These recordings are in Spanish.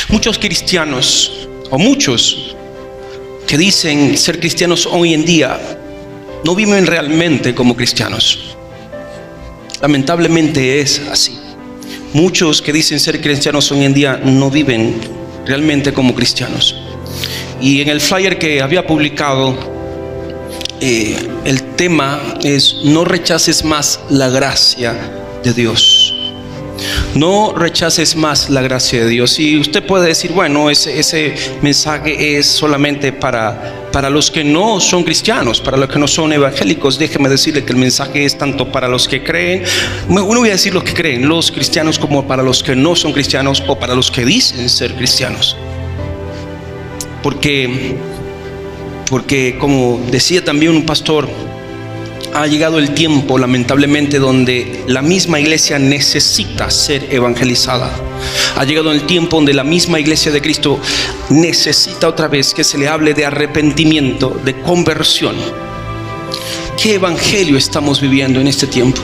Muchos cristianos, o muchos que dicen ser cristianos hoy en día, no viven realmente como cristianos. Lamentablemente es así. Muchos que dicen ser cristianos hoy en día no viven realmente como cristianos. Y en el flyer que había publicado, el tema es: no rechaces más la gracia de Dios. No rechaces más la gracia de Dios. Y usted puede decir, bueno, ese mensaje es solamente para los que no son cristianos, para los que no son evangélicos. Déjeme decirle que el mensaje es tanto para los que creen, no voy a decir los que creen, los cristianos, como para los que no son cristianos o para los que dicen ser cristianos. Porque como decía también un pastor, ha llegado el tiempo, lamentablemente, donde la misma iglesia necesita ser evangelizada. Ha llegado el tiempo donde la misma iglesia de Cristo necesita otra vez que se le hable de arrepentimiento, de conversión. ¿Qué evangelio estamos viviendo en este tiempo?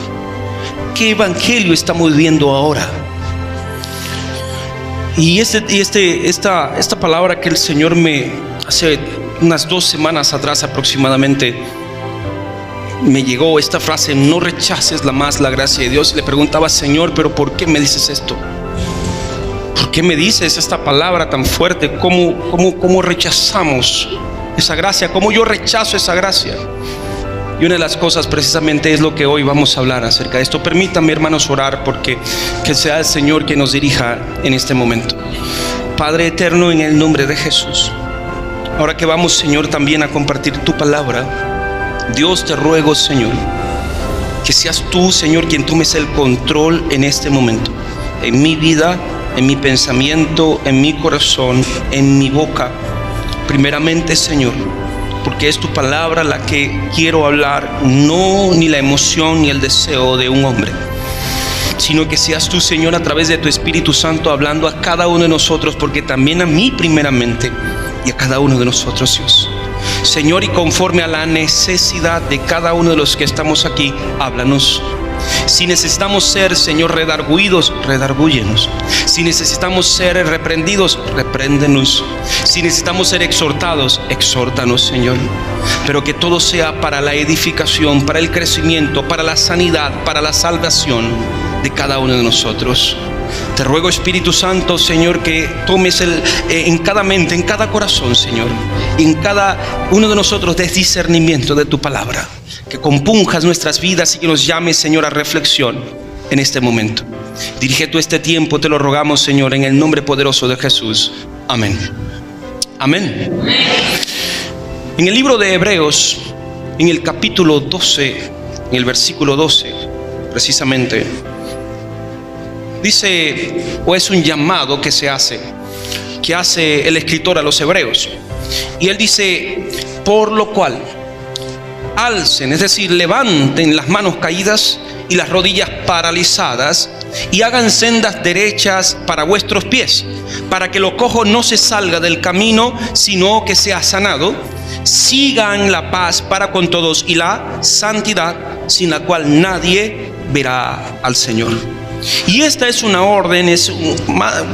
¿Qué evangelio estamos viviendo ahora? Y esta palabra que el Señor me hace unas 2 semanas atrás aproximadamente me llegó, esta frase: no rechaces más la gracia de Dios. Y le preguntaba: Señor, pero ¿por qué me dices esto? ¿Por qué me dices esta palabra tan fuerte? ¿Cómo rechazamos esa gracia? ¿Cómo yo rechazo esa gracia? Y una de las cosas precisamente es lo que hoy vamos a hablar acerca de esto. Permítanme, hermanos, orar, porque que sea el Señor que nos dirija en este momento. Padre eterno, en el nombre de Jesús, ahora que vamos, Señor, también a compartir tu palabra, Dios, te ruego, Señor, que seas tú, Señor, quien tomes el control en este momento, en mi vida, en mi pensamiento, en mi corazón, en mi boca. Primeramente, Señor, porque es tu palabra la que quiero hablar, no ni la emoción ni el deseo de un hombre, sino que seas tú, Señor, a través de tu Espíritu Santo, hablando a cada uno de nosotros, porque también a mí primeramente y a cada uno de nosotros, Dios. Señor, y conforme a la necesidad de cada uno de los que estamos aquí, háblanos. Si necesitamos ser, Señor, redarguidos, redarbúyenos. Si necesitamos ser reprendidos, repréndenos. Si necesitamos ser exhortados, exhórtanos, Señor. Pero que todo sea para la edificación, para el crecimiento, para la sanidad, para la salvación de cada uno de nosotros. Te ruego, Espíritu Santo, Señor, que tomes en cada mente, en cada corazón, Señor, y en cada uno de nosotros des discernimiento de tu palabra, que compunjas nuestras vidas y que nos llames, Señor, a reflexión en este momento. Dirige tú este tiempo, te lo rogamos, Señor, en el nombre poderoso de Jesús. Amén. Amén. En el libro de Hebreos, en el capítulo 12, en el versículo 12, precisamente, dice, o es un llamado que hace el escritor a los hebreos. Y él dice: por lo cual alcen, es decir, levanten las manos caídas y las rodillas paralizadas, y hagan sendas derechas para vuestros pies, para que lo cojo no se salga del camino, sino que sea sanado. Sigan la paz para con todos y la santidad, sin la cual nadie verá al Señor. Y esta es una orden,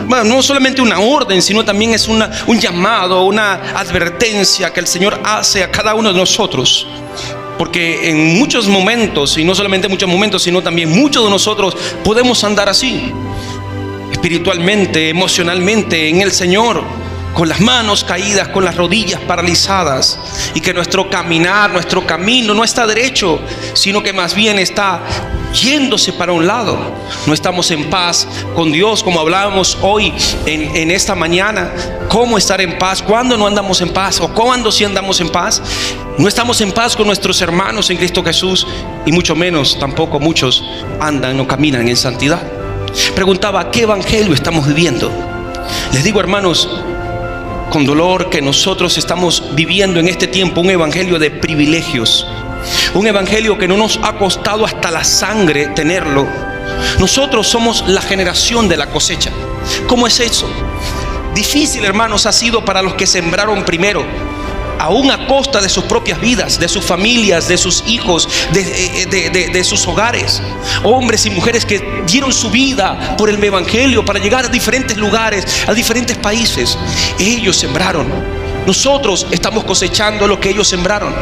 no solamente una orden, sino también es un llamado, una advertencia que el Señor hace a cada uno de nosotros. Porque en muchos momentos, y no solamente muchos momentos, sino también muchos de nosotros podemos andar así, espiritualmente, emocionalmente, en el Señor, con las manos caídas, con las rodillas paralizadas, y que nuestro caminar, nuestro camino no está derecho, sino que más bien está yéndose para un lado. No estamos en paz con Dios, como hablábamos hoy en esta mañana. ¿Cómo estar en paz? ¿Cuándo no andamos en paz? ¿O cuándo sí andamos en paz? No estamos en paz con nuestros hermanos en Cristo Jesús, y mucho menos tampoco muchos andan o caminan en santidad. Preguntaba: ¿qué evangelio estamos viviendo? Les digo, hermanos, con dolor, que nosotros estamos viviendo en este tiempo un evangelio de privilegios, un evangelio que no nos ha costado hasta la sangre tenerlo. Nosotros somos la generación de la cosecha. ¿Cómo es eso? Difícil, hermanos, ha sido para los que sembraron primero, aún a costa de sus propias vidas, de sus familias, de sus hijos, de sus hogares. Hombres y mujeres que dieron su vida por el evangelio para llegar a diferentes lugares, a diferentes países. Ellos sembraron. Nosotros estamos cosechando lo que ellos sembraron.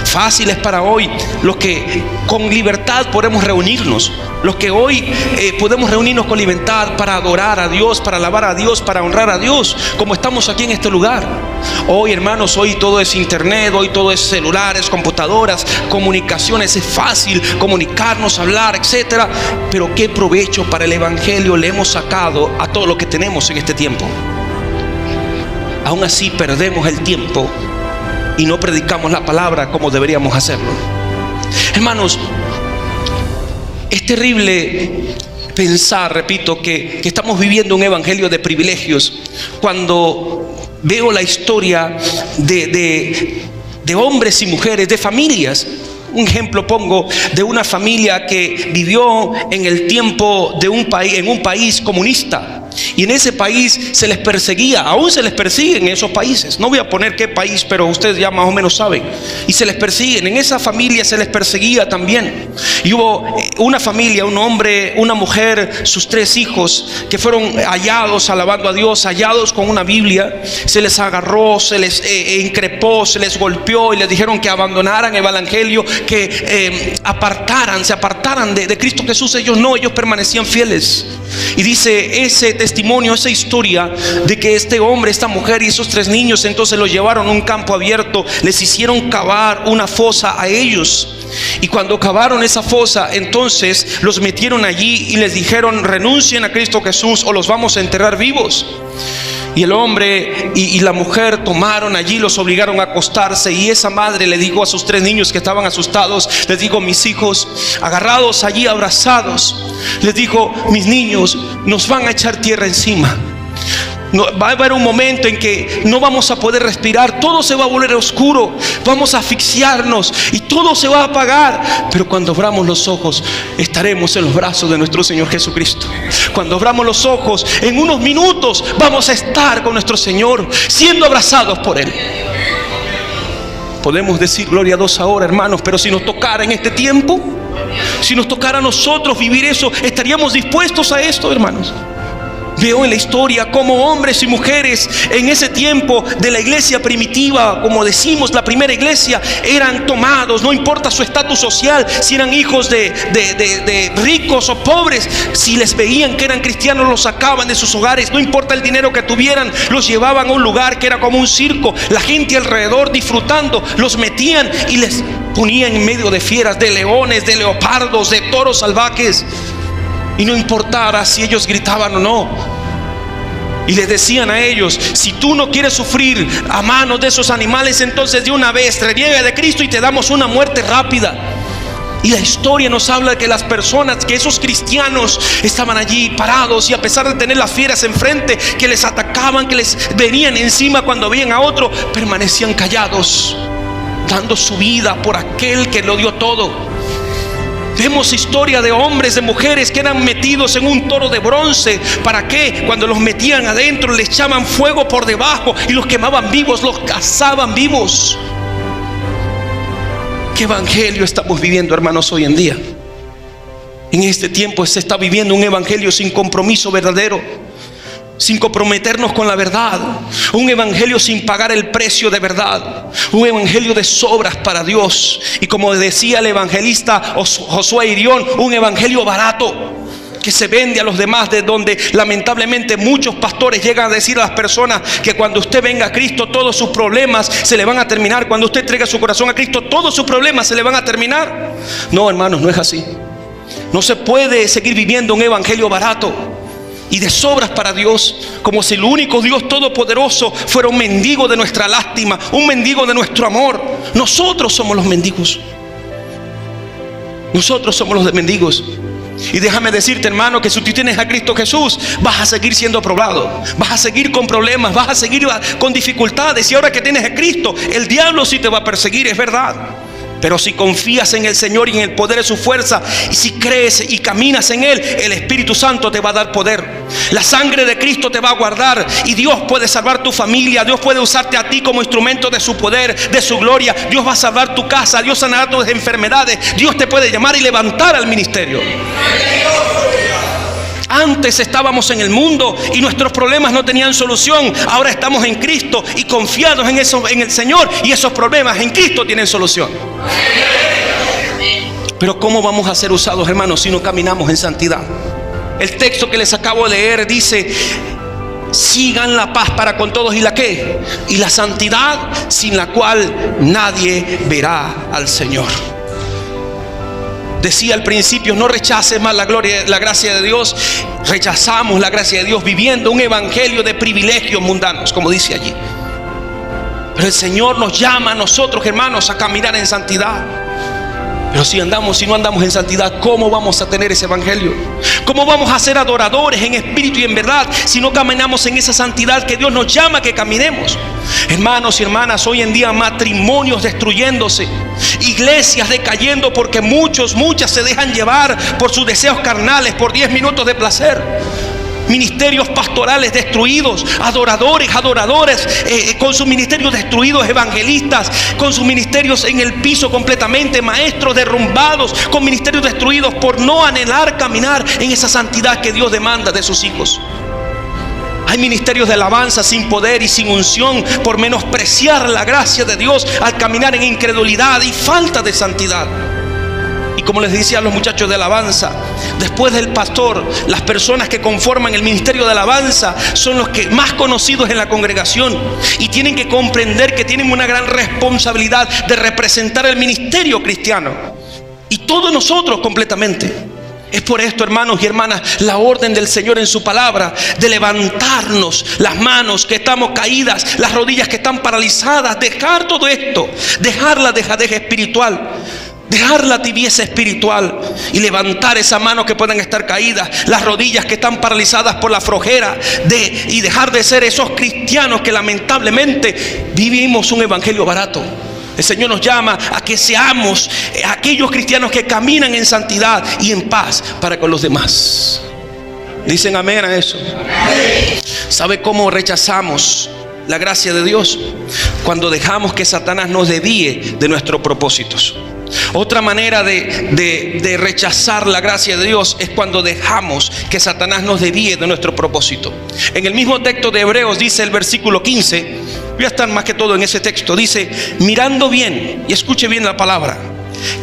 Fácil es para hoy los que con libertad podemos reunirnos, los que hoy podemos reunirnos con libertad para adorar a Dios, para alabar a Dios, para honrar a Dios, como estamos aquí en este lugar. Hoy, hermanos, hoy todo es internet, hoy todo es celulares, computadoras, comunicaciones. Es fácil comunicarnos, hablar, etcétera. Pero qué provecho para el evangelio le hemos sacado a todo lo que tenemos en este tiempo. Aún así perdemos el tiempo y no predicamos la palabra como deberíamos hacerlo. Hermanos, es terrible pensar, repito, que estamos viviendo un evangelio de privilegios cuando veo la historia de hombres y mujeres, de familias. Un ejemplo pongo de una familia que vivió en el tiempo de en un país comunista. Y en ese país se les perseguía, aún se les persigue en esos países. No voy a poner qué país, pero ustedes ya más o menos saben. Y se les persiguen, en esa familia se les perseguía también. Y hubo una familia, un hombre, una mujer, sus 3 hijos que fueron hallados alabando a Dios, hallados con una Biblia. Se les agarró, se les increpó, se les golpeó y les dijeron que abandonaran el evangelio, que se apartaran de Cristo Jesús. Ellos no, ellos permanecían fieles. Y dice ese testimonio, esa historia de que este hombre, esta mujer y esos 3 niños entonces los llevaron a un campo abierto, les hicieron cavar una fosa a ellos. Y cuando cavaron esa fosa, entonces los metieron allí y les dijeron: renuncien a Cristo Jesús o los vamos a enterrar vivos. Y el hombre y la mujer tomaron allí, los obligaron a acostarse. Y esa madre le dijo a sus 3 niños que estaban asustados, les dijo: mis hijos, agarrados allí, abrazados, les dijo: mis niños, nos van a echar tierra encima. Va a haber un momento en que no vamos a poder respirar, todo se va a volver oscuro, vamos a asfixiarnos y todo se va a apagar. Pero cuando abramos los ojos, estaremos en los brazos de nuestro Señor Jesucristo. Cuando abramos los ojos, en unos minutos vamos a estar con nuestro Señor, siendo abrazados por Él. Podemos decir gloria a Dios ahora, hermanos, pero si nos tocara en este tiempo, si nos tocara a nosotros vivir eso, ¿estaríamos dispuestos a esto, hermanos? Veo en la historia cómo hombres y mujeres en ese tiempo de la iglesia primitiva, como decimos, la primera iglesia, eran tomados, no importa su estatus social, si eran hijos de ricos o pobres, si les veían que eran cristianos, los sacaban de sus hogares, no importa el dinero que tuvieran, los llevaban a un lugar que era como un circo, la gente alrededor disfrutando, los metían y les ponían en medio de fieras, de leones, de leopardos, de toros salvajes. Y no importara si ellos gritaban o no. Y les decían a ellos: si tú no quieres sufrir a manos de esos animales, entonces de una vez reniega de Cristo y te damos una muerte rápida. Y la historia nos habla de que las personas, que esos cristianos estaban allí parados, y a pesar de tener las fieras enfrente, que les atacaban, que les venían encima cuando veían a otro, permanecían callados, dando su vida por aquel que lo dio todo. Vemos historia de hombres, de mujeres que eran metidos en un toro de bronce. ¿Para qué? Cuando los metían adentro, les echaban fuego por debajo y los quemaban vivos, los cazaban vivos. ¿Qué evangelio estamos viviendo, hermanos, hoy en día? En este tiempo se está viviendo un evangelio sin compromiso verdadero, sin comprometernos con la verdad, un evangelio sin pagar el precio de verdad, un evangelio de sobras para Dios. Y como decía el evangelista Josué Irión, un evangelio barato que se vende a los demás, de donde lamentablemente muchos pastores llegan a decir a las personas que cuando usted venga a Cristo todos sus problemas se le van a terminar, cuando usted entrega su corazón a Cristo todos sus problemas se le van a terminar. No, hermanos, no es así. No se puede seguir viviendo un evangelio barato y de sobras para Dios, como si el único Dios todopoderoso fuera un mendigo de nuestra lástima, un mendigo de nuestro amor. Nosotros somos los mendigos. Nosotros somos los mendigos. Y déjame decirte, hermano, que si tú tienes a Cristo Jesús, vas a seguir siendo probado, vas a seguir con problemas, vas a seguir con dificultades. Y ahora que tienes a Cristo, el diablo sí te va a perseguir, es verdad. Pero si confías en el Señor y en el poder de su fuerza, y si crees y caminas en Él, el Espíritu Santo te va a dar poder. La sangre de Cristo te va a guardar, y Dios puede salvar tu familia. Dios puede usarte a ti como instrumento de su poder, de su gloria. Dios va a salvar tu casa, Dios sanará tus enfermedades. Dios te puede llamar y levantar al ministerio. Antes estábamos en el mundo y nuestros problemas no tenían solución. Ahora estamos en Cristo y confiados en el Señor, y esos problemas en Cristo tienen solución. Pero ¿cómo vamos a ser usados, hermanos, si no caminamos en santidad? El texto que les acabo de leer dice: sigan la paz para con todos, y la ¿qué? Y la santidad, sin la cual nadie verá al Señor. Decía al principio: no rechaces más la gracia de Dios. Rechazamos la gracia de Dios viviendo un evangelio de privilegios mundanos, como dice allí. Pero el Señor nos llama a nosotros, hermanos, a caminar en santidad. Pero si no andamos en santidad, ¿cómo vamos a tener ese evangelio? ¿Cómo vamos a ser adoradores en espíritu y en verdad si no caminamos en esa santidad que Dios nos llama a que caminemos? Hermanos y hermanas, hoy en día matrimonios destruyéndose, iglesias decayendo porque muchas se dejan llevar por sus deseos carnales, por 10 minutos de placer. Ministerios pastorales destruidos, adoradores con sus ministerios destruidos, evangelistas con sus ministerios en el piso completamente, maestros derrumbados con ministerios destruidos por no anhelar caminar en esa santidad que Dios demanda de sus hijos. Hay ministerios de alabanza sin poder y sin unción por menospreciar la gracia de Dios al caminar en incredulidad y falta de santidad. Y como les decía a los muchachos de alabanza, después del pastor, las personas que conforman el ministerio de alabanza son los que más conocidos en la congregación, y tienen que comprender que tienen una gran responsabilidad de representar el ministerio cristiano, y todos nosotros completamente. Es por esto, hermanos y hermanas, la orden del Señor en su palabra de levantarnos las manos que estamos caídas, las rodillas que están paralizadas, dejar todo esto, dejar la dejadez espiritual, dejar la tibieza espiritual y levantar esa mano que puedan estar caídas, las rodillas que están paralizadas por la flojera y dejar de ser esos cristianos que lamentablemente vivimos un evangelio barato. El Señor nos llama a que seamos aquellos cristianos que caminan en santidad y en paz para con los demás. Dicen amén a eso. ¿Sabe cómo rechazamos la gracia de Dios? Cuando dejamos que Satanás nos desvíe de nuestros propósitos. Otra manera de rechazar la gracia de Dios es cuando dejamos que Satanás nos desvíe de nuestro propósito. En el mismo texto de Hebreos dice el versículo 15, voy a estar más que todo en ese texto, dice: mirando bien, y escuche bien la palabra,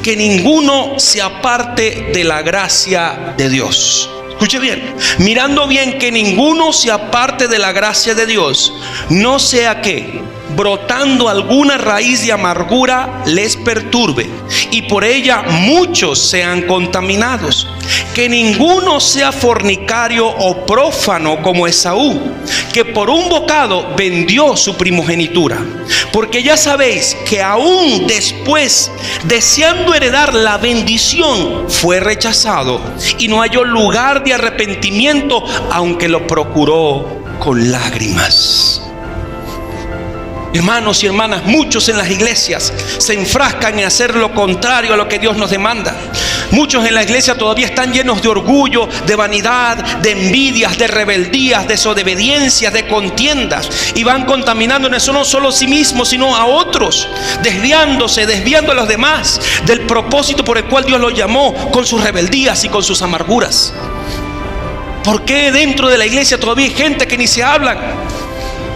que ninguno se aparte de la gracia de Dios. Escuche bien, mirando bien que ninguno se aparte de la gracia de Dios, no sea que brotando alguna raíz de amargura les perturbe y por ella muchos sean contaminados. Que ninguno sea fornicario o prófano como Esaú, que por un bocado vendió su primogenitura. Porque ya sabéis que aún después, deseando heredar la bendición, fue rechazado y no halló lugar de arrepentimiento, aunque lo procuró con lágrimas. Hermanos y hermanas, muchos en las iglesias se enfrascan en hacer lo contrario a lo que Dios nos demanda. Muchos en la iglesia todavía están llenos de orgullo, de vanidad, de envidias, de rebeldías, de desobediencias, de contiendas, y van contaminando no solo a sí mismos, sino a otros, desviando a los demás del propósito por el cual Dios los llamó, con sus rebeldías y con sus amarguras. ¿Por qué dentro de la iglesia todavía hay gente que ni se hablan?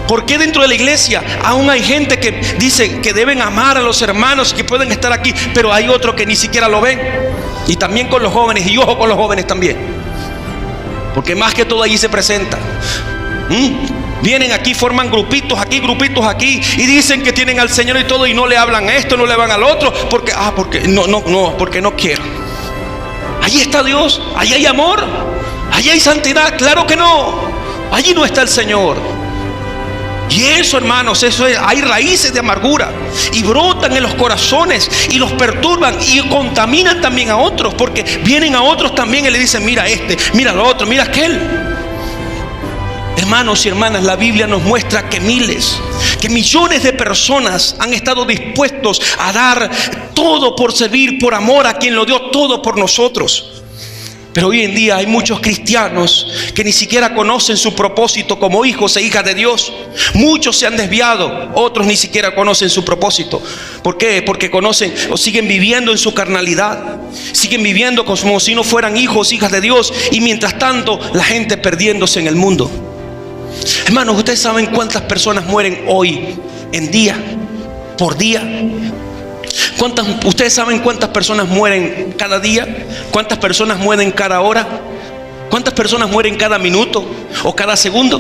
¿Por qué dentro de la iglesia aún hay gente que dice que deben amar a los hermanos, que pueden estar aquí, pero hay otros que ni siquiera lo ven? Y también con los jóvenes, y ojo con los jóvenes también, porque más que todo allí se presenta. Vienen aquí, forman grupitos aquí, y dicen que tienen al Señor y todo, y no le hablan a esto, no le van al otro, porque no quiero. Allí está Dios, allí hay amor, allí hay santidad. Claro que no, allí no está el Señor. Y eso, hermanos, hay raíces de amargura y brotan en los corazones y los perturban y contaminan también a otros, porque vienen a otros también y le dicen: mira mira lo otro, mira aquel. Hermanos y hermanas, la Biblia nos muestra que miles, que millones de personas han estado dispuestos a dar todo por servir, por amor a quien lo dio todo por nosotros. Pero hoy en día hay muchos cristianos que ni siquiera conocen su propósito como hijos e hijas de Dios. Muchos se han desviado, otros ni siquiera conocen su propósito. ¿Por qué? Porque conocen o siguen viviendo en su carnalidad, siguen viviendo como si no fueran hijos, hijas de Dios, y mientras tanto la gente perdiéndose en el mundo. Hermanos, ¿ustedes saben cuántas personas mueren hoy en día, por día? ¿Ustedes saben cuántas personas mueren cada día? ¿Cuántas personas mueren cada hora? ¿Cuántas personas mueren cada minuto o cada segundo?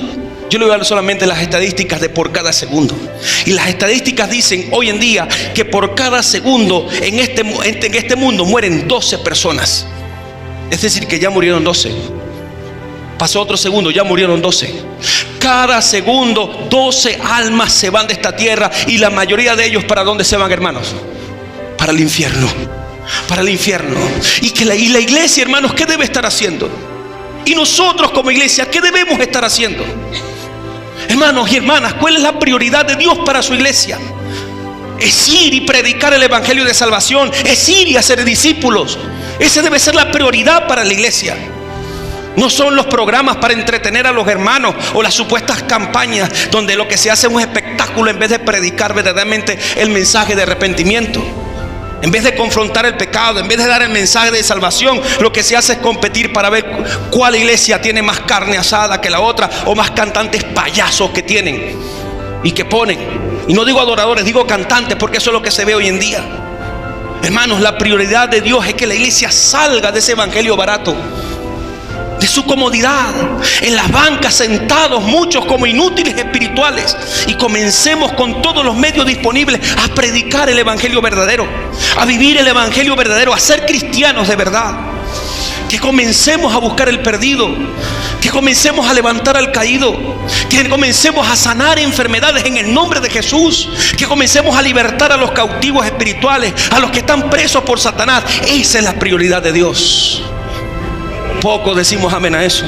Yo le voy a dar solamente las estadísticas de por cada segundo. Y las estadísticas dicen hoy en día que por cada segundo en este mundo mueren 12 personas. Es decir, que ya murieron 12. Pasó otro segundo, ya murieron 12. Cada segundo 12 almas se van de esta tierra. Y la mayoría de ellos, ¿para dónde se van, hermanos? Para el infierno. Para el infierno. Y la iglesia, hermanos, ¿qué debe estar haciendo? Y nosotros como iglesia, ¿qué debemos estar haciendo? Hermanos y hermanas, ¿cuál es la prioridad de Dios para su iglesia? Es ir y predicar el evangelio de salvación. Es ir y hacer discípulos. Esa debe ser la prioridad para la iglesia. No son los programas para entretener a los hermanos o las supuestas campañas donde lo que se hace es un espectáculo en vez de predicar verdaderamente el mensaje de arrepentimiento. En vez de confrontar el pecado, en vez de dar el mensaje de salvación, lo que se hace es competir para ver cuál iglesia tiene más carne asada que la otra, o más cantantes payasos que tienen y que ponen. Y no digo adoradores, digo cantantes, porque eso es lo que se ve hoy en día. Hermanos, la prioridad de Dios es que la iglesia salga de ese evangelio barato, de su comodidad, en las bancas sentados muchos como inútiles espirituales, y comencemos con todos los medios disponibles a predicar el evangelio verdadero, a vivir el evangelio verdadero, a ser cristianos de verdad. Que comencemos a buscar el perdido, que comencemos a levantar al caído, que comencemos a sanar enfermedades en el nombre de Jesús, que comencemos a libertar a los cautivos espirituales, a los que están presos por Satanás. Esa es la prioridad de Dios. Poco decimos amén a eso.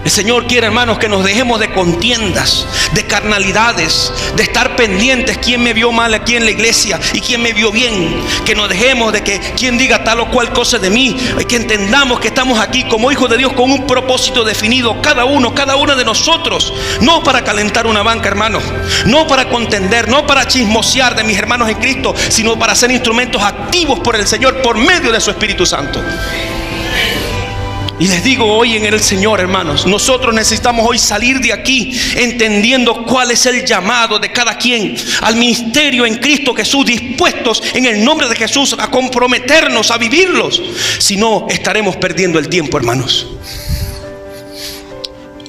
El Señor quiere, hermanos, que nos dejemos de contiendas, de carnalidades, de estar pendientes quién me vio mal aquí en la iglesia y quién me vio bien. Que nos dejemos de que quien diga tal o cual cosa de mí. Que entendamos que estamos aquí como hijos de Dios con un propósito definido, cada una de nosotros. No para calentar una banca, hermanos, no para contender, no para chismosear de mis hermanos en Cristo, sino para ser instrumentos activos por el Señor por medio de su Espíritu Santo. Y les digo hoy en el Señor, hermanos, nosotros necesitamos hoy salir de aquí entendiendo cuál es el llamado de cada quien al ministerio en Cristo Jesús, dispuestos en el nombre de Jesús a comprometernos, a vivirlos. Si no, estaremos perdiendo el tiempo, hermanos.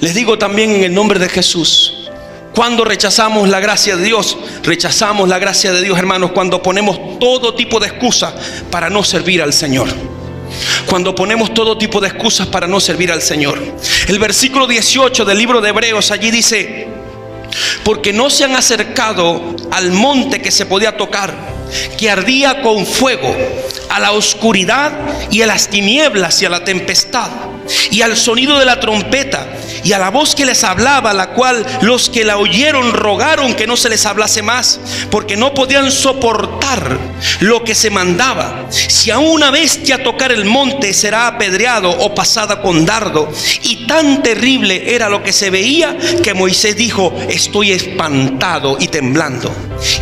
Les digo también en el nombre de Jesús, cuando rechazamos la gracia de Dios, rechazamos la gracia de Dios, hermanos, cuando ponemos todo tipo de excusa para no servir al Señor. Cuando ponemos todo tipo de excusas para no servir al Señor. El versículo 18 del libro de Hebreos allí dice: porque no se han acercado al monte que se podía tocar, que ardía con fuego, a la oscuridad y a las tinieblas y a la tempestad, y al sonido de la trompeta, y a la voz que les hablaba, la cual los que la oyeron rogaron que no se les hablase más, porque no podían soportar lo que se mandaba. Si a una bestia tocar el monte, será apedreado o pasada con dardo. Y tan terrible era lo que se veía que Moisés dijo: estoy espantado y temblando.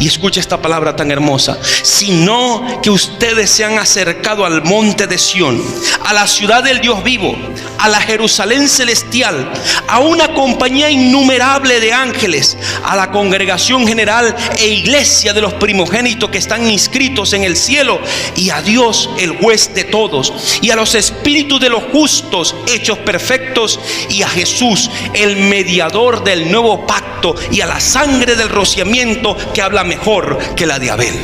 Y escucha esta palabra tan hermosa: sino que ustedes se han acercado al monte de Sión, a la ciudad del Dios vivo, a la Jerusalén celestial, a una compañía innumerable de ángeles, a la congregación general e iglesia de los primogénitos que están inscritos en el cielo, y a Dios el juez de todos, y a los espíritus de los justos hechos perfectos, y a Jesús el mediador del nuevo pacto, y a la sangre del rociamiento que habla mejor que la de Abel.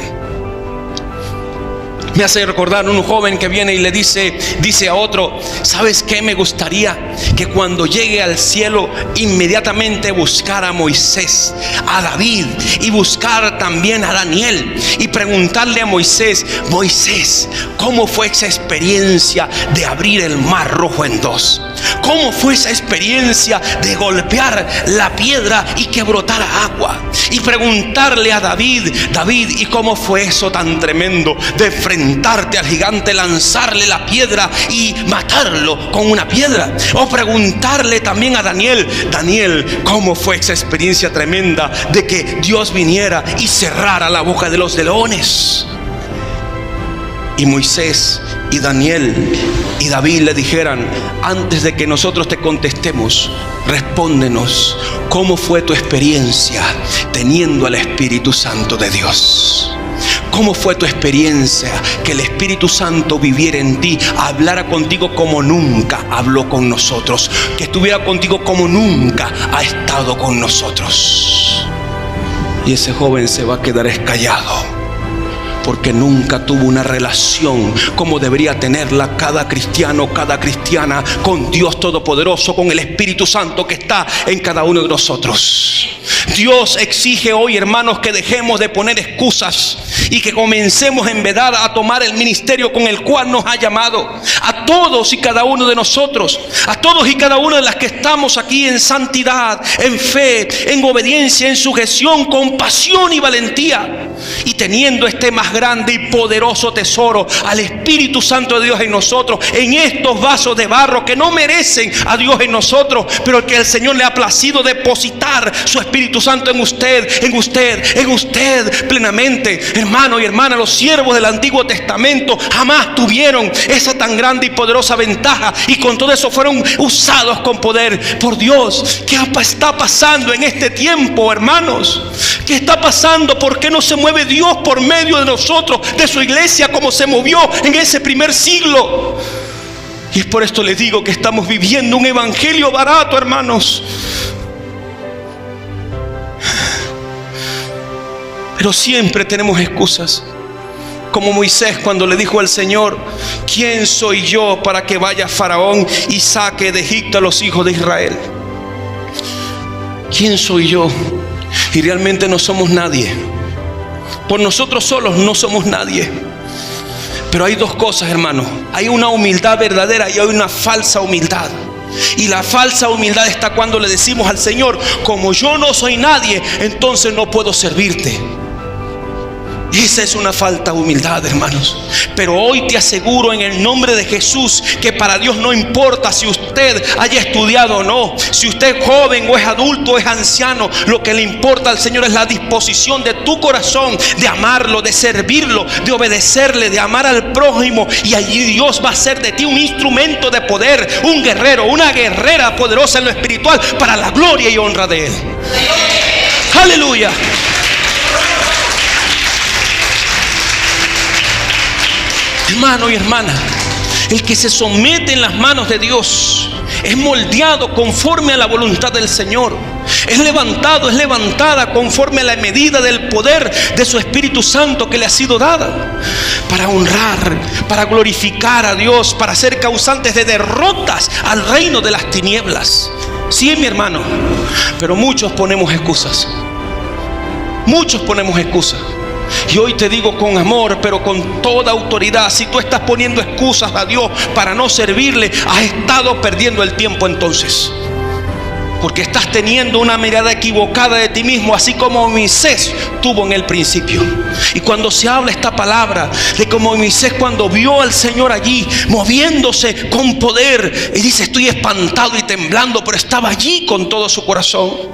Me hace recordar un joven que viene y le dice a otro: ¿sabes qué? Me gustaría que cuando llegue al cielo inmediatamente buscar a Moisés, a David, y buscar también a Daniel, y preguntarle a Moisés: Moisés, ¿cómo fue esa experiencia de abrir el mar rojo en dos? ¿Cómo fue esa experiencia de golpear la piedra y que brotara agua? Y preguntarle a David: David, ¿y cómo fue eso tan tremendo de enfrentarte al gigante, lanzarle la piedra y matarlo con una piedra? O preguntarle también a Daniel: Daniel, ¿cómo fue esa experiencia tremenda de que Dios viniera y cerrara la boca de los leones? Y Moisés y Daniel y David le dijeran: antes de que nosotros te contestemos, respóndenos, ¿cómo fue tu experiencia teniendo al Espíritu Santo de Dios? ¿Cómo fue tu experiencia que el Espíritu Santo viviera en ti, hablara contigo como nunca habló con nosotros, que estuviera contigo como nunca ha estado con nosotros? Y ese joven se va a quedar callado, porque nunca tuvo una relación como debería tenerla cada cristiano, cada cristiana, con Dios Todopoderoso, con el Espíritu Santo que está en cada uno de nosotros. Dios exige hoy, hermanos, que dejemos de poner excusas y que comencemos en verdad a tomar el ministerio con el cual nos ha llamado. A todos y cada uno de nosotros, a todos y cada una de las que estamos aquí en santidad, en fe, en obediencia, en sujeción, con pasión y valentía, y teniendo este más grande y poderoso tesoro, al Espíritu Santo de Dios en nosotros, en estos vasos de barro que no merecen a Dios en nosotros, pero que el Señor le ha placido depositar su Espíritu Santo en usted plenamente. Hermano y hermana, los siervos del Antiguo Testamento jamás tuvieron esa tan grande y poderosa ventaja, y con todo eso fueron usados con poder por Dios. ¿Qué está pasando en este tiempo, hermanos? ¿Qué está pasando? ¿Por qué no se mueve Dios por medio de nosotros, de su iglesia, como se movió en ese primer siglo? Y es por esto les digo que estamos viviendo un evangelio barato, hermanos. Pero siempre tenemos excusas, como Moisés cuando le dijo al Señor: ¿quién soy yo para que vaya Faraón y saque de Egipto a los hijos de Israel? ¿Quién soy yo? Y realmente no somos nadie. Por nosotros solos no somos nadie. Pero hay dos cosas, hermanos: hay una humildad verdadera y hay una falsa humildad. Y la falsa humildad está cuando le decimos al Señor: como yo no soy nadie, entonces no puedo servirte. Esa es una falta de humildad, hermanos. Pero hoy te aseguro en el nombre de Jesús que para Dios no importa si usted haya estudiado o no, si usted es joven o es adulto o es anciano. Lo que le importa al Señor es la disposición de tu corazón de amarlo, de servirlo, de obedecerle, de amar al prójimo. Y allí Dios va a hacer de ti un instrumento de poder, un guerrero, una guerrera poderosa en lo espiritual, para la gloria y honra de Él. Aleluya. Hermano y hermana, el que se somete en las manos de Dios es moldeado conforme a la voluntad del Señor. Es levantado, es levantada conforme a la medida del poder de su Espíritu Santo que le ha sido dada, para honrar, para glorificar a Dios, para ser causantes de derrotas al reino de las tinieblas. Sí, mi hermano, pero muchos ponemos excusas. Muchos ponemos excusas. Y hoy te digo con amor, pero con toda autoridad: si tú estás poniendo excusas a Dios para no servirle, has estado perdiendo el tiempo entonces. Porque estás teniendo una mirada equivocada de ti mismo, así como Moisés tuvo en el principio. Y cuando se habla esta palabra de como Moisés cuando vio al Señor allí moviéndose con poder, y dice: estoy espantado y temblando, pero estaba allí con todo su corazón.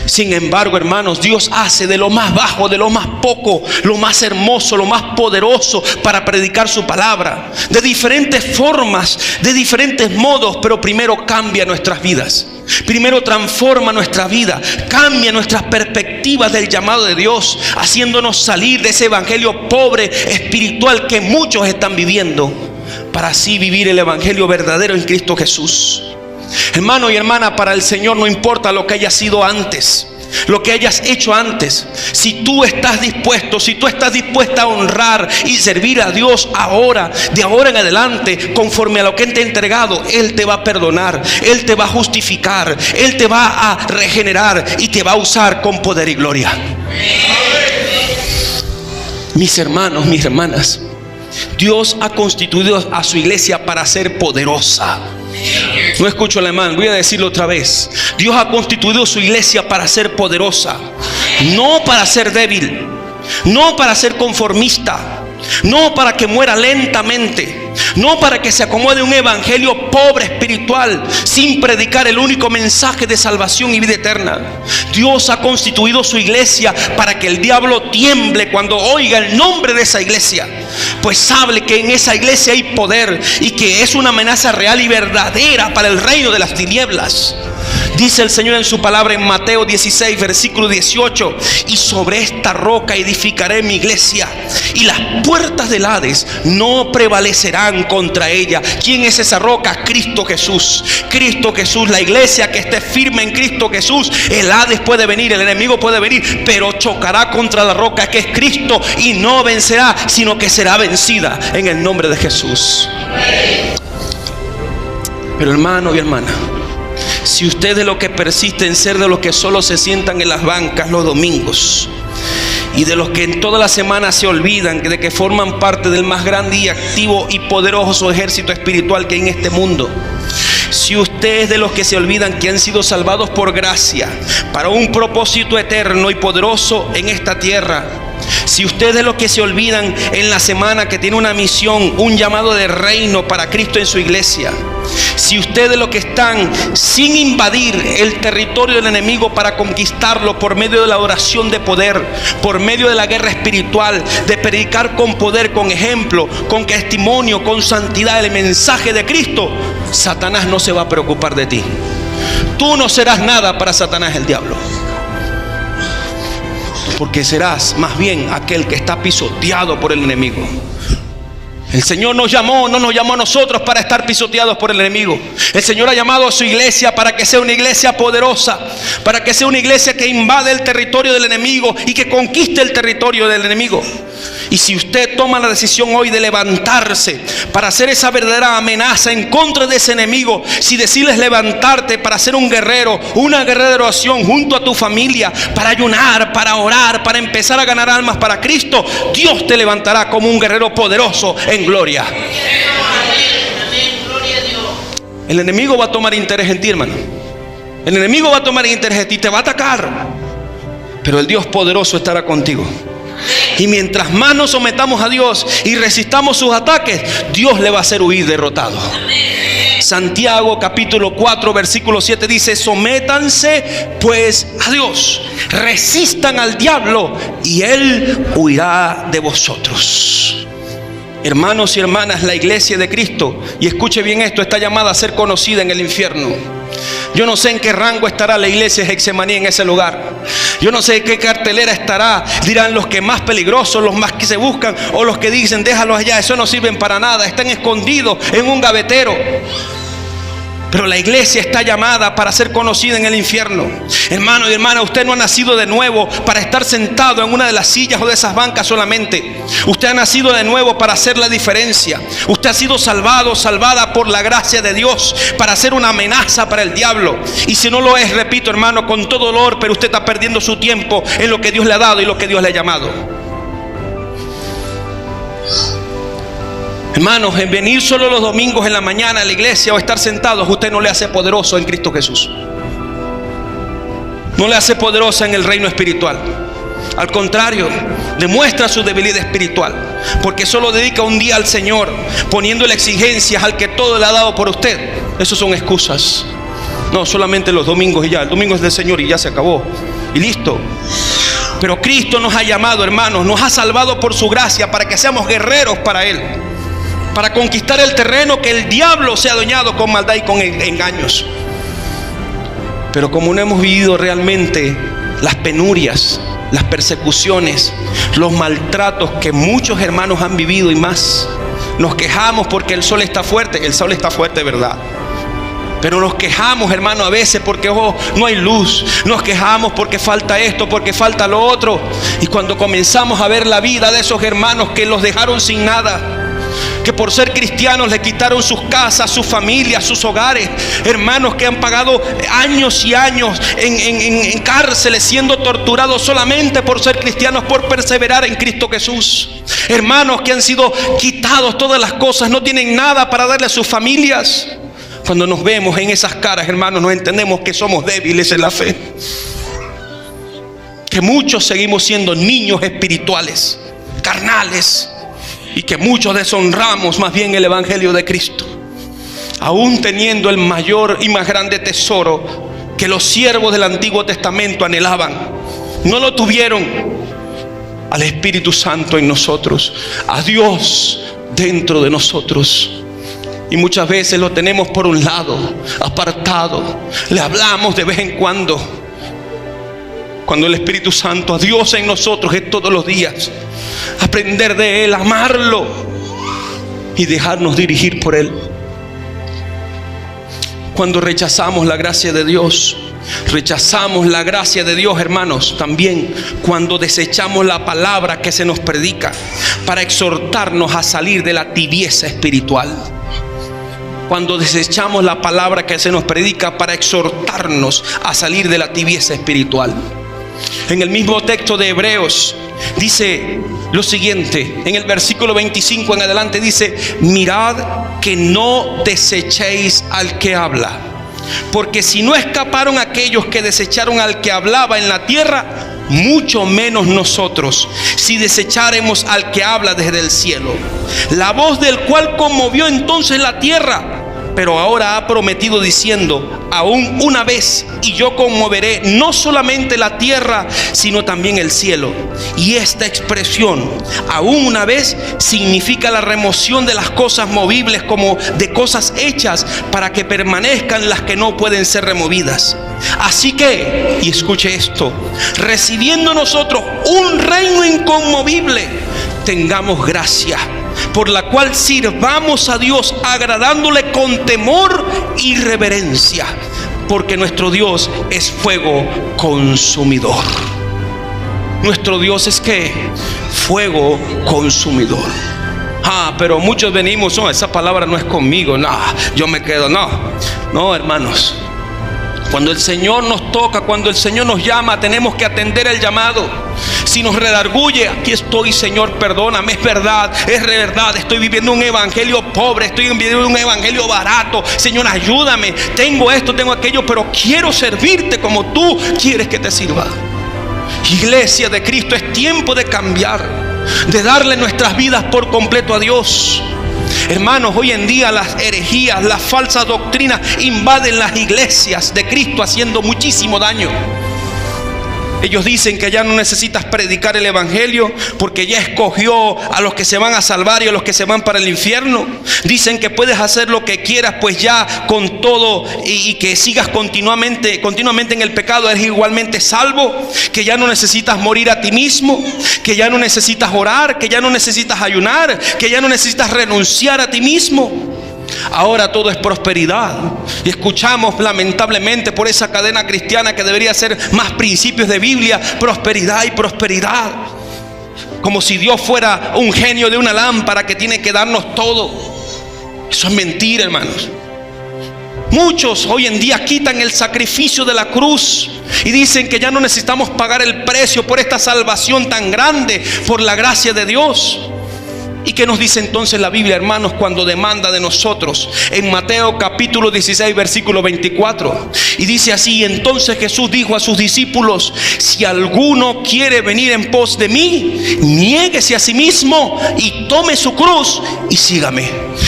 Sin embargo, hermanos, Dios hace de lo más bajo, de lo más poco, lo más hermoso, lo más poderoso para predicar su palabra. De diferentes formas, de diferentes modos, pero primero cambia nuestras vidas. Primero transforma nuestra vida, cambia nuestras perspectivas del llamado de Dios, haciéndonos salir de ese evangelio pobre espiritual que muchos están viviendo, para así vivir el evangelio verdadero en Cristo Jesús. Hermano y hermana, para el Señor no importa lo que haya sido antes. lo que hayas hecho antes, si tú estás dispuesto, si tú estás dispuesta a honrar y servir a Dios ahora, de ahora en adelante, conforme a lo que Él te ha entregado, Él te va a perdonar, Él te va a justificar, Él te va a regenerar y te va a usar con poder y gloria. Mis hermanos, mis hermanas, Dios ha constituido a su iglesia para ser poderosa. No escucho alemán, voy a decirlo otra vez. Dios ha constituido su iglesia para ser poderosa, no para ser débil, no para ser conformista, no para que muera lentamente, no para que se acomode un evangelio pobre espiritual sin predicar el único mensaje de salvación y vida eterna. Dios ha constituido su iglesia para que el diablo tiemble cuando oiga el nombre de esa iglesia, pues sabe que en esa iglesia hay poder y que es una amenaza real y verdadera para el reino de las tinieblas. Dice el Señor en su palabra en Mateo 16, versículo 18: y sobre esta roca edificaré mi iglesia, y las puertas del Hades no prevalecerán contra ella. ¿Quién es esa roca? Cristo Jesús. Cristo Jesús. La iglesia que esté firme en Cristo Jesús, el Hades puede venir, el enemigo puede venir, pero chocará contra la roca que es Cristo y no vencerá, sino que será vencida en el nombre de Jesús. Pero hermano y hermana, si usted de lo que persiste en ser de los que solo se sientan en las bancas los domingos, y de los que en toda la semana se olvidan de que forman parte del más grande y activo y poderoso ejército espiritual que hay en este mundo, si usted es de los que se olvidan que han sido salvados por gracia para un propósito eterno y poderoso en esta tierra, si usted es de los que se olvidan en la semana que tiene una misión, un llamado de reino para Cristo en su iglesia, si usted es de los que están sin invadir el territorio del enemigo para conquistarlo por medio de la oración de poder, por medio de la guerra espiritual, de predicar con poder, con ejemplo, con testimonio, con santidad el mensaje de Cristo, Satanás no se va a preocupar de ti. Tú no serás nada para Satanás, el diablo, porque serás más bien aquel que está pisoteado por el enemigo. El Señor no nos llamó a nosotros para estar pisoteados por el enemigo. El Señor ha llamado a su iglesia para que sea una iglesia poderosa, para que sea una iglesia que invade el territorio del enemigo y que conquiste el territorio del enemigo. Y si usted toma la decisión hoy de levantarse para hacer esa verdadera amenaza en contra de ese enemigo, si decides levantarte para ser un guerrero, una guerrera de oración junto a tu familia, para ayunar, para orar, para empezar a ganar almas para Cristo, Dios te levantará como un guerrero poderoso en gloria. El enemigo va a tomar interés en ti, hermano. El enemigo va a tomar interés en ti, te va a atacar, pero el Dios poderoso estará contigo. Y mientras más nos sometamos a Dios y resistamos sus ataques, Dios le va a hacer huir derrotado. Santiago capítulo 4 versículo 7 dice: sométanse pues a Dios, resistan al diablo y él huirá de vosotros. Hermanos y hermanas, la iglesia de Cristo, y escuche bien esto, está llamada a ser conocida en el infierno. Yo no sé en qué rango estará la iglesia de Getsemaní en ese lugar. Yo no sé en qué cartelera estará. Dirán los que más peligrosos, los más que se buscan, o los que dicen déjalos allá, eso no sirven para nada, están escondidos en un gavetero. Pero la iglesia está llamada para ser conocida en el infierno. Hermano y hermana, usted no ha nacido de nuevo para estar sentado en una de las sillas o de esas bancas solamente. Usted ha nacido de nuevo para hacer la diferencia. Usted ha sido salvado, salvada por la gracia de Dios, para ser una amenaza para el diablo. Y si no lo es, repito, hermano, con todo dolor, pero usted está perdiendo su tiempo en lo que Dios le ha dado y lo que Dios le ha llamado. Hermanos, en venir solo los domingos en la mañana a la iglesia o estar sentados, usted no le hace poderoso en Cristo Jesús. No le hace poderosa en el reino espiritual. Al contrario, demuestra su debilidad espiritual, porque solo dedica un día al Señor, poniéndole exigencias al que todo le ha dado por usted. Esos son excusas. No, solamente los domingos y ya. El domingo es del Señor y ya se acabó. Y listo. Pero Cristo nos ha llamado, hermanos, nos ha salvado por su gracia para que seamos guerreros para Él, para conquistar el terreno que el diablo se ha adueñado con maldad y con engaños. Pero como no hemos vivido realmente las penurias, las persecuciones, los maltratos que muchos hermanos han vivido y más, nos quejamos porque el sol está fuerte. El sol está fuerte, ¿verdad? Pero nos quejamos, hermano, a veces porque no hay luz. Nos quejamos porque falta esto, porque falta lo otro. Y cuando comenzamos a ver la vida de esos hermanos que los dejaron sin nada, que por ser cristianos le quitaron sus casas, sus familias, sus hogares, hermanos que han pagado años y años en cárceles siendo torturados solamente por ser cristianos, por perseverar en Cristo Jesús, hermanos que han sido quitados todas las cosas, no tienen nada para darle a sus familias. Cuando nos vemos en esas caras, hermanos, nos entendemos que somos débiles en la fe, que muchos seguimos siendo niños espirituales, carnales, y que muchos deshonramos más bien el evangelio de Cristo, aún teniendo el mayor y más grande tesoro que los siervos del Antiguo Testamento anhelaban. No lo tuvieron: al Espíritu Santo en nosotros, a Dios dentro de nosotros. Y muchas veces lo tenemos por un lado, apartado. Le hablamos de vez en cuando el Espíritu Santo, a Dios en nosotros, es todos los días. Aprender de Él, amarlo y dejarnos dirigir por Él. Cuando rechazamos la gracia de Dios, rechazamos la gracia de Dios, hermanos, también cuando desechamos la palabra que se nos predica para exhortarnos a salir de la tibieza espiritual. Cuando desechamos la palabra que se nos predica para exhortarnos a salir de la tibieza espiritual. En el mismo texto de Hebreos dice lo siguiente, en el versículo 25 en adelante dice: mirad que no desechéis al que habla, porque si no escaparon aquellos que desecharon al que hablaba en la tierra, mucho menos nosotros, si desecháremos al que habla desde el cielo, la voz del cual conmovió entonces la tierra, pero ahora ha prometido diciendo: aún una vez y yo conmoveré no solamente la tierra, sino también el cielo. Y esta expresión, aún una vez, significa la remoción de las cosas movibles como de cosas hechas, para que permanezcan las que no pueden ser removidas. Así que, y escuche esto, recibiendo nosotros un reino inconmovible, tengamos gracia, por la cual sirvamos a Dios agradándole con temor y reverencia, porque nuestro Dios es fuego consumidor. Nuestro Dios es ¿qué? Fuego consumidor. Pero muchos venimos: no, esa palabra no es conmigo, no, yo me quedo. No, hermanos. Cuando el Señor nos toca, cuando el Señor nos llama, tenemos que atender el llamado. Si nos redarguye: aquí estoy, Señor, perdóname, es verdad, estoy viviendo un evangelio pobre, estoy viviendo un evangelio barato, Señor, ayúdame, tengo esto, tengo aquello, pero quiero servirte como tú quieres que te sirva. Iglesia de Cristo, es tiempo de cambiar, de darle nuestras vidas por completo a Dios. Hermanos, hoy en día las herejías, las falsas doctrinas invaden las iglesias de Cristo, haciendo muchísimo daño. Ellos dicen que ya no necesitas predicar el evangelio porque ya escogió a los que se van a salvar y a los que se van para el infierno. Dicen que puedes hacer lo que quieras, pues ya con todo y que sigas continuamente en el pecado eres igualmente salvo. Que ya no necesitas morir a ti mismo, que ya no necesitas orar, que ya no necesitas ayunar, que ya no necesitas renunciar a ti mismo. Ahora todo es prosperidad. Y escuchamos lamentablemente por esa cadena cristiana que debería ser más principios de Biblia: prosperidad y prosperidad. Como si Dios fuera un genio de una lámpara que tiene que darnos todo. Eso es mentira, hermanos. Muchos hoy en día quitan el sacrificio de la cruz y dicen que ya no necesitamos pagar el precio por esta salvación tan grande, por la gracia de Dios. ¿Y qué nos dice entonces la Biblia, hermanos, cuando demanda de nosotros? En Mateo capítulo 16 versículo 24, y dice así: entonces Jesús dijo a sus discípulos: si alguno quiere venir en pos de mí, niéguese a sí mismo y tome su cruz y sígame.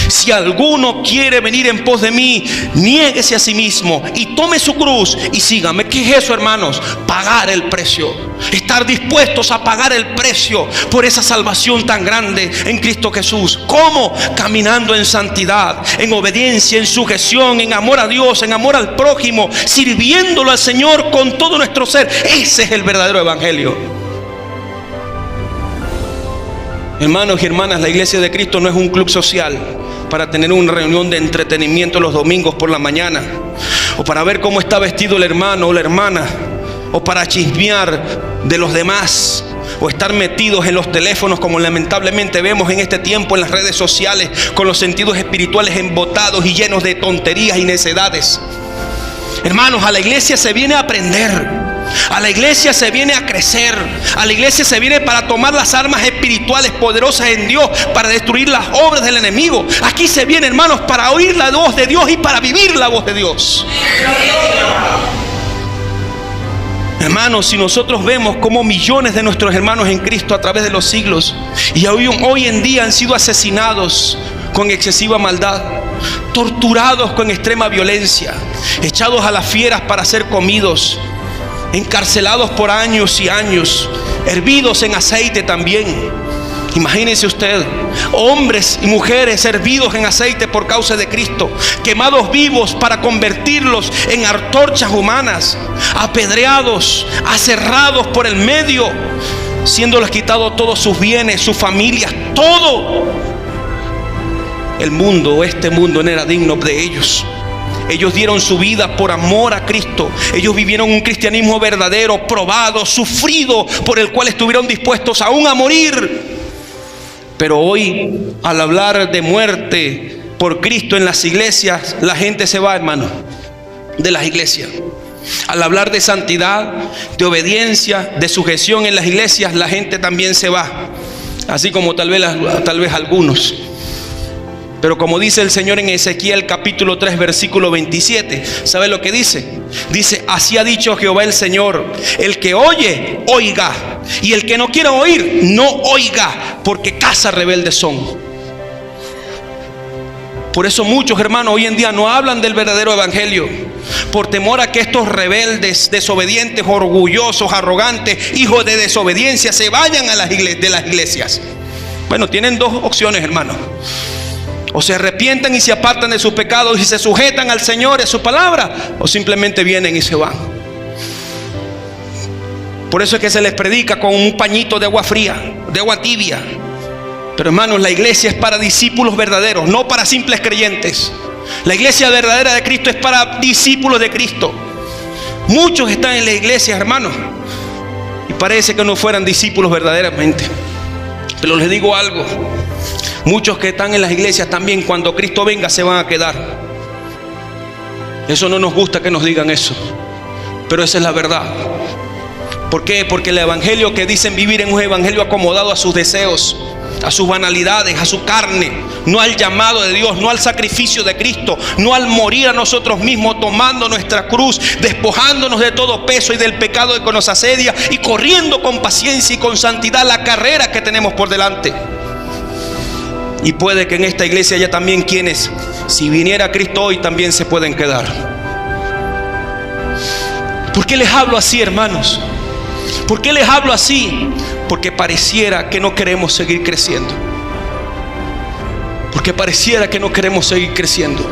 Si alguno quiere venir en pos de mí, niéguese a sí mismo y tome su cruz y sígame. ¿Qué es eso, hermanos? Pagar el precio, estar dispuestos a pagar el precio por esa salvación tan grande en Cristo Jesús. ¿Cómo? Caminando en santidad, en obediencia, en sujeción, en amor a Dios, en amor al prójimo, sirviéndolo al Señor con todo nuestro ser. Ese es el verdadero evangelio. Hermanos y hermanas, la iglesia de Cristo no es un club social para tener una reunión de entretenimiento los domingos por la mañana, o para ver cómo está vestido el hermano o la hermana, o para chismear de los demás, o estar metidos en los teléfonos como lamentablemente vemos en este tiempo en las redes sociales, con los sentidos espirituales embotados y llenos de tonterías y necedades. Hermanos, a la iglesia se viene a aprender. A la iglesia se viene a crecer. A la iglesia se viene para tomar las armas espirituales poderosas en Dios, para destruir las obras del enemigo. Aquí se viene, hermanos, para oír la voz de Dios y para vivir la voz de Dios. Hermanos, si nosotros vemos cómo millones de nuestros hermanos en Cristo a través de los siglos y hoy en día han sido asesinados con excesiva maldad, torturados con extrema violencia, echados a las fieras para ser comidos, encarcelados por años y años, hervidos en aceite también. Imagínense usted, hombres y mujeres hervidos en aceite por causa de Cristo, quemados vivos para convertirlos en antorchas humanas, apedreados, aserrados por el medio, siéndoles quitados todos sus bienes, sus familias, todo. Este mundo no era digno de ellos. Ellos dieron su vida por amor a Cristo. Ellos vivieron un cristianismo verdadero, probado, sufrido, por el cual estuvieron dispuestos aún a morir. Pero hoy, al hablar de muerte por Cristo en las iglesias, la gente se va, hermano, de las iglesias. Al hablar de santidad, de obediencia, de sujeción en las iglesias, la gente también se va. Así como tal vez algunos. Pero como dice el Señor en Ezequiel capítulo 3 versículo 27, ¿sabe lo que dice? Dice: así ha dicho Jehová el Señor, el que oye, oiga, y el que no quiera oír, no oiga, porque casa rebeldes son. Por eso muchos hermanos hoy en día no hablan del verdadero evangelio, por temor a que estos rebeldes, desobedientes, orgullosos, arrogantes, hijos de desobediencia, se vayan a de las iglesias. Bueno, tienen dos opciones, hermanos: o se arrepientan y se apartan de sus pecados y se sujetan al Señor y a su palabra, o simplemente vienen y se van. Por eso es que se les predica con un pañito de agua fría, de agua tibia. Pero hermanos, la iglesia es para discípulos verdaderos, no para simples creyentes. La iglesia verdadera de Cristo es para discípulos de Cristo. Muchos están en la iglesia, hermanos, y parece que no fueran discípulos verdaderamente. Pero les digo algo: muchos que están en las iglesias también, cuando Cristo venga, se van a quedar. Eso no nos gusta que nos digan eso, pero esa es la verdad. ¿Por qué? Porque el evangelio que dicen vivir es un evangelio acomodado a sus deseos, a sus banalidades, a su carne, no al llamado de Dios, no al sacrificio de Cristo, no al morir a nosotros mismos, tomando nuestra cruz, despojándonos de todo peso y del pecado que nos asedia, y corriendo con paciencia y con santidad la carrera que tenemos por delante. Y puede que en esta iglesia haya también quienes, si viniera Cristo hoy, también se pueden quedar. ¿Por qué les hablo así, hermanos? ¿Por qué les hablo así? Porque pareciera que no queremos seguir creciendo. Porque pareciera que no queremos seguir creciendo.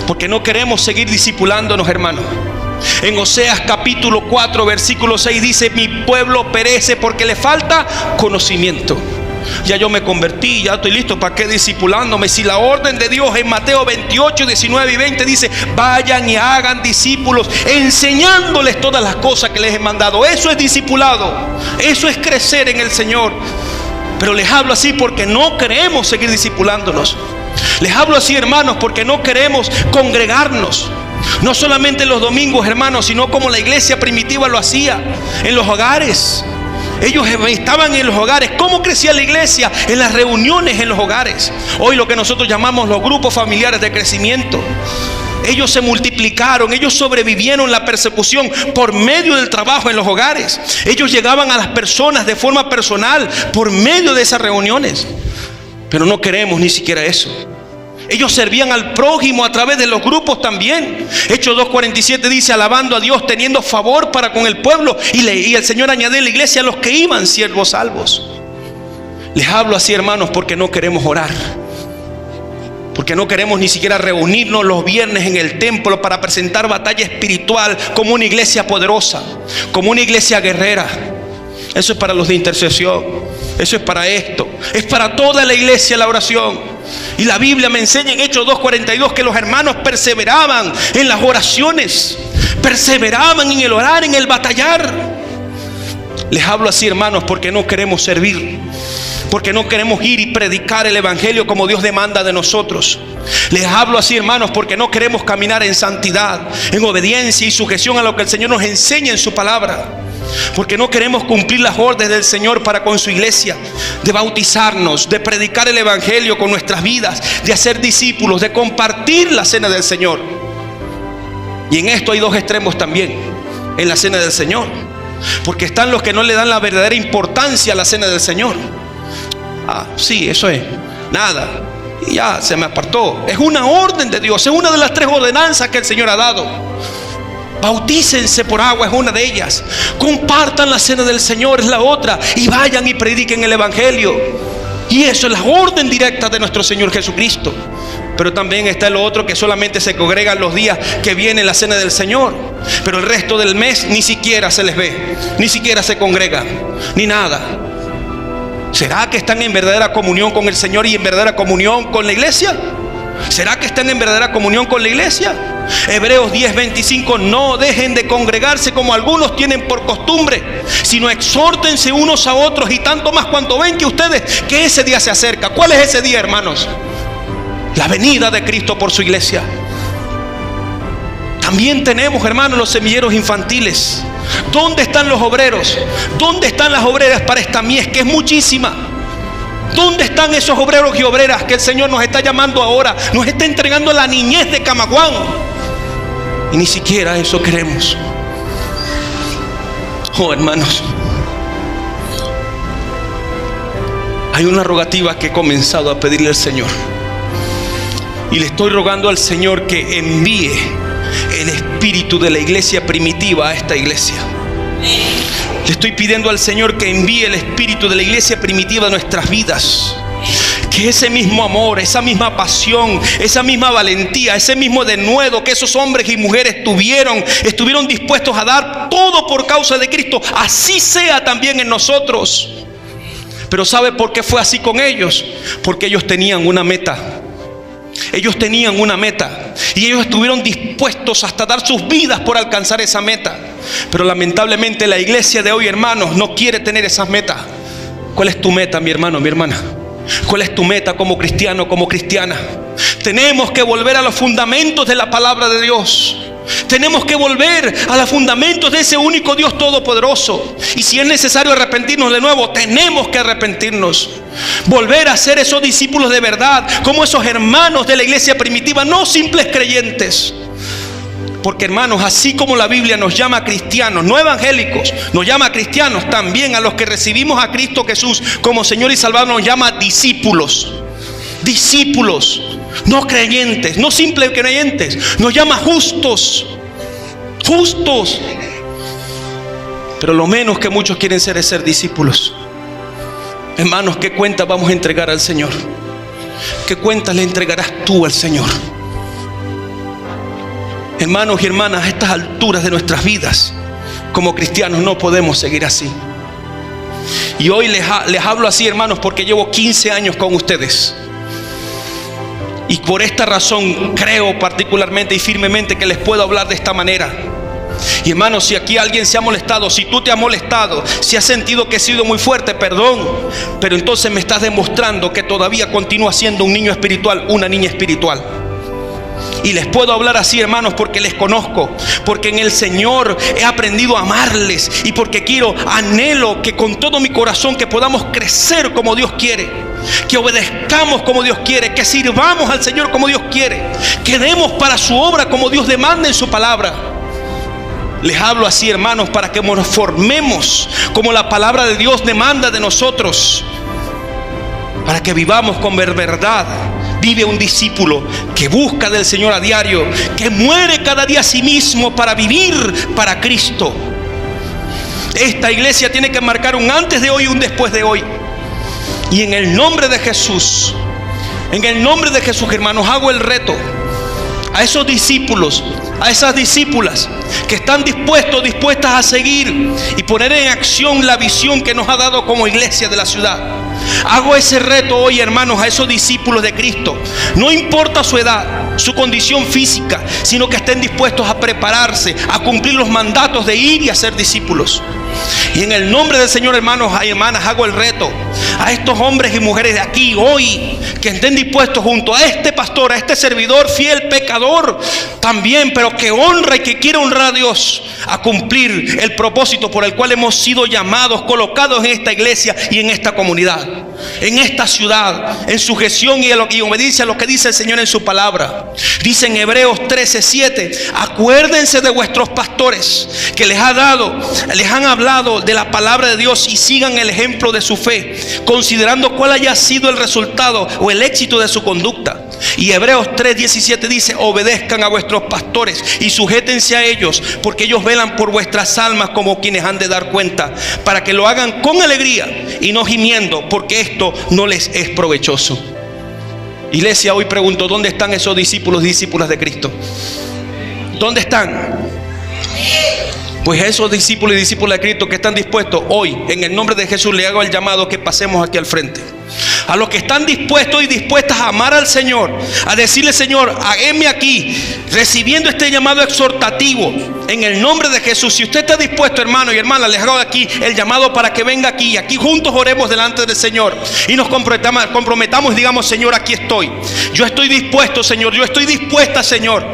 Porque no queremos seguir discipulándonos, hermanos. En Oseas capítulo 4 versículo 6 dice: mi pueblo perece porque le falta conocimiento. Ya yo me convertí, ya estoy listo, ¿para qué discipulándome? Si la orden de Dios en Mateo 28, 19 y 20 dice: vayan y hagan discípulos, enseñándoles todas las cosas que les he mandado. Eso es discipulado, eso es crecer en el Señor. Pero les hablo así porque no queremos seguir discipulándonos. Les hablo así, hermanos, porque no queremos congregarnos. No solamente los domingos, hermanos, sino como la iglesia primitiva lo hacía, en los hogares. Ellos estaban en los hogares. ¿Cómo crecía la iglesia? En las reuniones en los hogares. Hoy lo que nosotros llamamos los grupos familiares de crecimiento. Ellos se multiplicaron, ellos sobrevivieron la persecución por medio del trabajo en los hogares. Ellos llegaban a las personas de forma personal por medio de esas reuniones. Pero no queremos ni siquiera eso. Ellos servían al prójimo a través de los grupos también. Hechos 2:47 dice: alabando a Dios, teniendo favor para con el pueblo. Y el Señor añadió en la iglesia a los que iban siervos salvos. Les hablo así, hermanos, porque no queremos orar. Porque no queremos ni siquiera reunirnos los viernes en el templo para presentar batalla espiritual como una iglesia poderosa, como una iglesia guerrera. Eso es para los de intercesión. Eso es para esto. Es para toda la iglesia la oración. Y la Biblia me enseña en Hechos 2:42 que los hermanos perseveraban en las oraciones, perseveraban en el orar, en el batallar. Les hablo así, hermanos, porque no queremos servir, porque no queremos ir y predicar el evangelio como Dios demanda de nosotros. Les hablo así, hermanos, porque no queremos caminar en santidad, en obediencia y sujeción a lo que el Señor nos enseña en su palabra. Porque no queremos cumplir las órdenes del Señor para con su iglesia, de bautizarnos, de predicar el evangelio con nuestras vidas, de hacer discípulos, de compartir la cena del Señor. Y en esto hay dos extremos también en la cena del Señor, porque están los que no le dan la verdadera importancia a la cena del Señor. Sí, eso es nada, y ya se me apartó. Es una orden de Dios, es una de las 3 ordenanzas que el Señor ha dado. Bautícense por agua, es una de ellas. Compartan la cena del Señor, es la otra. Y vayan y prediquen el evangelio. Y eso es la orden directa de nuestro Señor Jesucristo. Pero también está lo otro, que solamente se congregan los días que viene la cena del Señor, pero el resto del mes ni siquiera se les ve, ni siquiera se congregan, ni nada. ¿Será que están en verdadera comunión con el Señor y en verdadera comunión con la iglesia? ¿Será que están en verdadera comunión con la iglesia? Hebreos 10:25: no dejen de congregarse como algunos tienen por costumbre, sino exhórtense unos a otros, y tanto más cuanto ven que ustedes que ese día se acerca. ¿Cuál es ese día, hermanos? La venida de Cristo por su iglesia. También tenemos, hermanos, los semilleros infantiles. ¿Dónde están los obreros? ¿Dónde están las obreras para esta mies, que es muchísima? ¿Dónde están esos obreros y obreras que el Señor nos está llamando ahora? Nos está entregando la niñez de Camaguán, y ni siquiera eso queremos. Oh, hermanos, hay una rogativa que he comenzado a pedirle al Señor, y le estoy rogando al Señor que envíe el espíritu de la iglesia primitiva a esta iglesia. Le estoy pidiendo al Señor que envíe el espíritu de la iglesia primitiva a nuestras vidas. Que ese mismo amor, esa misma pasión, esa misma valentía, ese mismo denuedo que esos hombres y mujeres estuvieron dispuestos a dar todo por causa de Cristo, así sea también en nosotros. Pero ¿sabe por qué fue así con ellos? Porque ellos tenían una meta. Ellos tenían una meta, y ellos estuvieron dispuestos hasta dar sus vidas por alcanzar esa meta. Pero lamentablemente la iglesia de hoy, hermanos, no quiere tener esas metas. ¿Cuál es tu meta, mi hermano, mi hermana? ¿Cuál es tu meta como cristiano, como cristiana? Tenemos que volver a los fundamentos de la palabra de Dios. Tenemos que volver a los fundamentos de ese único Dios todopoderoso. Y si es necesario arrepentirnos de nuevo, tenemos que arrepentirnos. Volver a ser esos discípulos de verdad, como esos hermanos de la iglesia primitiva, no simples creyentes. Porque, hermanos, así como la Biblia nos llama cristianos, no evangélicos, nos llama cristianos, también a los que recibimos a Cristo Jesús como Señor y Salvador nos llama discípulos. Discípulos, no creyentes, no simples creyentes, nos llama justos. Justos. Pero lo menos que muchos quieren ser es ser discípulos. Hermanos, ¿qué cuentas vamos a entregar al Señor? ¿Qué cuentas le entregarás tú al Señor? Hermanos y hermanas, a estas alturas de nuestras vidas como cristianos no podemos seguir así. Y hoy les hablo así, hermanos, porque llevo 15 años con ustedes. Y por esta razón creo particularmente y firmemente que les puedo hablar de esta manera. Y hermanos, si aquí alguien se ha molestado, si tú te has molestado, si has sentido que he sido muy fuerte, perdón. Pero entonces me estás demostrando que todavía continúas siendo un niño espiritual, una niña espiritual. Y les puedo hablar así, hermanos, porque les conozco, porque en el Señor he aprendido a amarles, y porque anhelo que con todo mi corazón que podamos crecer como Dios quiere, que obedezcamos como Dios quiere, que sirvamos al Señor como Dios quiere, que demos para su obra como Dios demanda en su palabra. Les hablo así, hermanos, para que nos formemos como la palabra de Dios demanda de nosotros, para que vivamos con verdad. Vive un discípulo que busca del Señor a diario, que muere cada día a sí mismo para vivir para Cristo. Esta iglesia tiene que marcar un antes de hoy y un después de hoy. Y en el nombre de Jesús, hermanos, hago el reto a esos discípulos, a esas discípulas que están dispuestas a seguir y poner en acción la visión que nos ha dado como iglesia de la ciudad. Hago ese reto hoy, hermanos, a esos discípulos de Cristo. No importa su edad, su condición física, sino que estén dispuestos a prepararse, a cumplir los mandatos de ir y hacer discípulos. Y en el nombre del Señor, hermanos y hermanas, hago el reto a estos hombres y mujeres de aquí hoy, que estén dispuestos junto a este pastor, a este servidor fiel, pecador también, pero que honra y que quiere honrar a Dios, a cumplir el propósito por el cual hemos sido llamados, colocados en esta iglesia y en esta comunidad, en esta ciudad, en sujeción y obediencia a lo que dice el Señor en su palabra. Dice en Hebreos 13:7: acuérdense de vuestros pastores que les han hablado de la palabra de Dios, y sigan el ejemplo de su fe, considerando cuál haya sido el resultado o el éxito de su conducta. Y Hebreos 3:17 dice: obedezcan a vuestros pastores y sujétense a ellos, porque ellos velan por vuestras almas como quienes han de dar cuenta, para que lo hagan con alegría y no gimiendo, porque esto no les es provechoso. Iglesia, hoy pregunto: ¿dónde están esos discípulos y discípulas de Cristo? ¿Dónde están? Pues a esos discípulos y discípulas de Cristo que están dispuestos hoy, en el nombre de Jesús, le hago el llamado que pasemos aquí al frente. A los que están dispuestos y dispuestas a amar al Señor, a decirle: Señor, hágame aquí, recibiendo este llamado exhortativo en el nombre de Jesús. Si usted está dispuesto, hermano y hermana, les hago aquí el llamado para que venga aquí. Aquí juntos oremos delante del Señor y nos comprometamos y digamos: Señor, aquí estoy. Yo estoy dispuesto, Señor. Yo estoy dispuesta, Señor.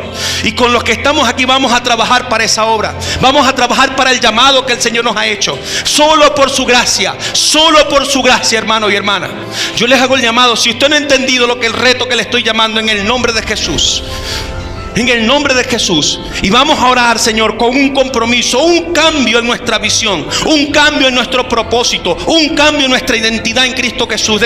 Y con los que estamos aquí vamos a trabajar para esa obra. Vamos a trabajar para el llamado que el Señor nos ha hecho. Solo por su gracia, hermano y hermana. Yo les hago el llamado. Si usted no ha entendido el reto que le estoy llamando, en el nombre de Jesús, en el nombre de Jesús, y vamos a orar, Señor, con un compromiso, un cambio en nuestra visión, un cambio en nuestro propósito, un cambio en nuestra identidad en Cristo Jesús.